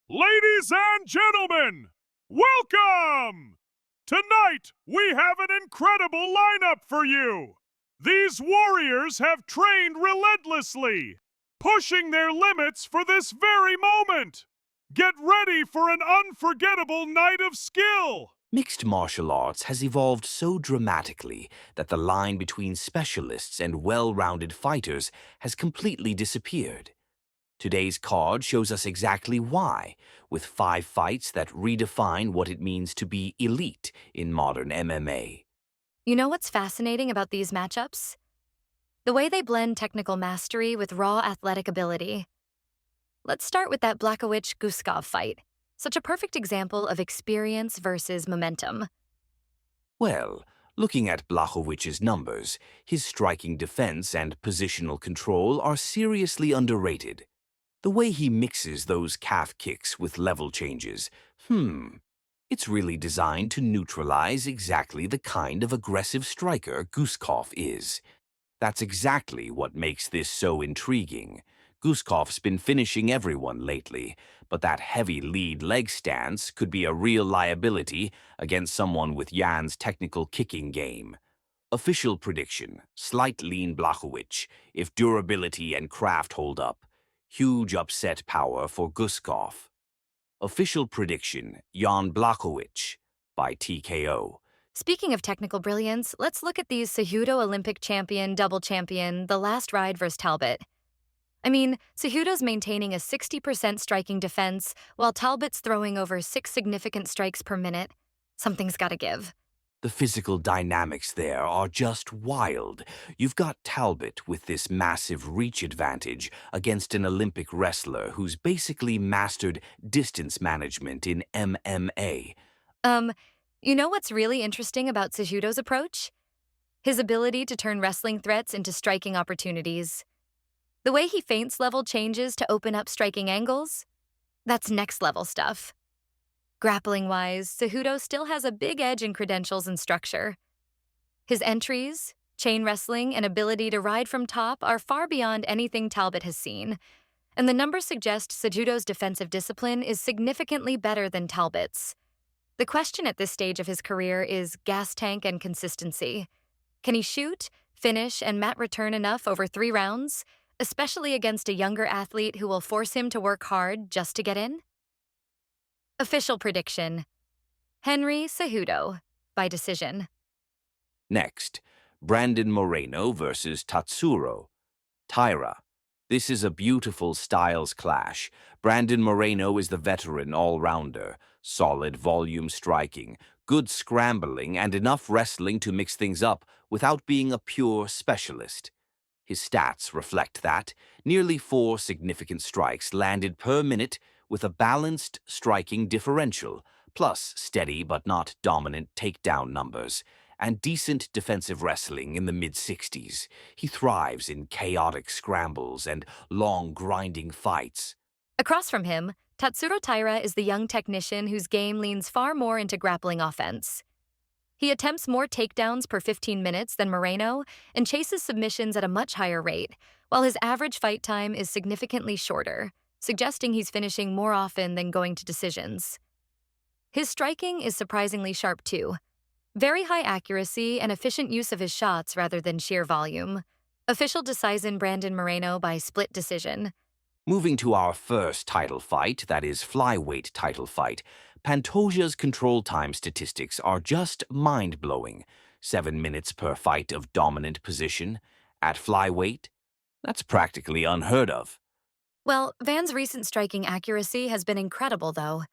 Ladies and gentlemen, welcome! Tonight, we have an incredible lineup for you. These warriors have trained relentlessly, pushing their limits for this very moment. Get ready for an unforgettable night of skill. Mixed martial arts has evolved so dramatically that the line between specialists and well-rounded fighters has completely disappeared. Today's card shows us exactly why, with 5 fights that redefine what it means to be elite in modern MMA. You know what's fascinating about these matchups? The way they blend technical mastery with raw athletic ability. Let's start with that Blachowicz-Guskov fight. Such a perfect example of experience versus momentum. Well, looking at Blachowicz's numbers, his striking defense and positional control are seriously underrated. The way he mixes those calf kicks with level changes, it's really designed to neutralize exactly the kind of aggressive striker Guskov is. That's exactly what makes this so intriguing. Guskov's been finishing everyone lately, but that heavy lead leg stance could be a real liability against someone with Yan's technical kicking game. Official prediction, slight lean Blachowicz, if durability and craft hold up. Huge upset power for Guskov. Official prediction, Yan Blachowicz by TKO. Speaking of technical brilliance, let's look at these Cejudo Olympic champion, double champion, the last ride versus Talbot. I mean, Cejudo's maintaining a 60% striking defense, while Talbot's throwing over 6 significant strikes per minute. Something's gotta give. The physical dynamics there are just wild. You've got Talbot with this massive reach advantage against an Olympic wrestler who's basically mastered distance management in MMA. You know what's really interesting about Cejudo's approach? His ability to turn wrestling threats into striking opportunities. The way he feints level changes to open up striking angles? That's next-level stuff. Grappling-wise, Cejudo still has a big edge in credentials and structure. His entries, chain wrestling, and ability to ride from top are far beyond anything Talbot has seen, and the numbers suggest Cejudo's defensive discipline is significantly better than Talbot's. The question at this stage of his career is gas tank and consistency. Can he shoot, finish, and mat return enough over 3 rounds, especially against a younger athlete who will force him to work hard just to get in? Official prediction, Henry Cejudo, by decision. Next, Brandon Moreno versus Tatsuro Taira. This is a beautiful styles clash. Brandon Moreno is the veteran all-rounder, solid volume striking, good scrambling, and enough wrestling to mix things up without being a pure specialist. His stats reflect that. Nearly 4 significant strikes landed per minute with a balanced striking differential, plus steady but not dominant takedown numbers, and decent defensive wrestling in the mid-60s. He thrives in chaotic scrambles and long grinding fights. Across from him, Tatsuro Taira is the young technician whose game leans far more into grappling offense. He attempts more takedowns per 15 minutes than Moreno and chases submissions at a much higher rate, while his average fight time is significantly shorter, suggesting he's finishing more often than going to decisions. His striking is surprisingly sharp too. Very high accuracy and efficient use of his shots rather than sheer volume. Official decision Brandon Moreno by split decision. Moving to our first title fight, that is flyweight title fight, Pantoja's control time statistics are just mind-blowing. 7 minutes per fight of dominant position. At flyweight, that's practically unheard of. Well, Van's recent striking accuracy has been incredible, though.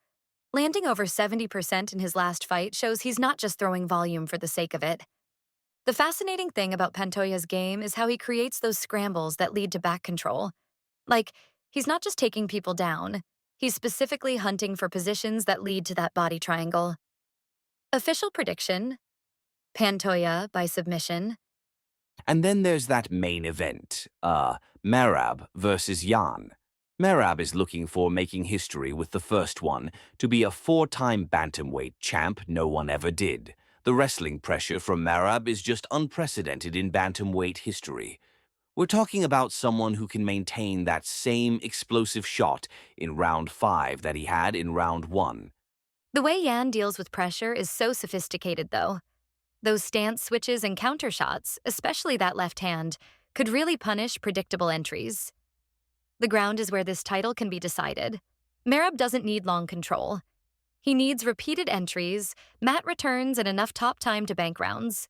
Landing over 70% in his last fight shows he's not just throwing volume for the sake of it. The fascinating thing about Pantoja's game is how he creates those scrambles that lead to back control. Like, he's not just taking people down, he's specifically hunting for positions that lead to that body triangle. Official prediction, Pantoja by submission. And then there's that main event, Merab versus Yan. Merab is looking for making history with the first one, to be a 4-time bantamweight champ no one ever did. The wrestling pressure from Merab is just unprecedented in bantamweight history. We're talking about someone who can maintain that same explosive shot in round 5 that he had in round 1. The way Yan deals with pressure is so sophisticated, though. Those stance switches and counter shots, especially that left hand, could really punish predictable entries. The ground is where this title can be decided. Merab doesn't need long control. He needs repeated entries, mat returns, and enough top time to bank rounds.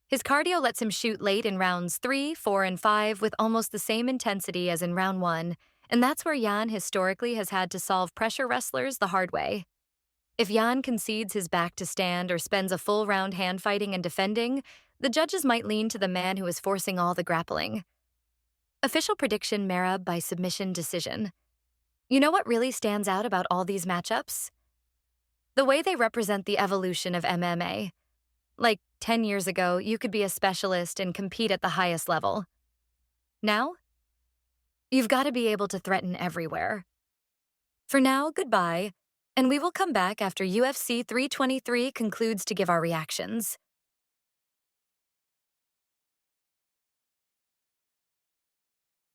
His cardio lets him shoot late in rounds 3, 4, and 5 with almost the same intensity as in round 1, and that's where Yan historically has had to solve pressure wrestlers the hard way. If Yan concedes his back to stand or spends a full round hand fighting and defending, the judges might lean to the man who is forcing all the grappling. Official prediction: Merab by submission decision. You know what really stands out about all these matchups? The way they represent the evolution of MMA. Like 10 years ago, you could be a specialist and compete at the highest level. Now, you've got to be able to threaten everywhere. For now, goodbye, and we will come back after UFC 323 concludes to give our reactions.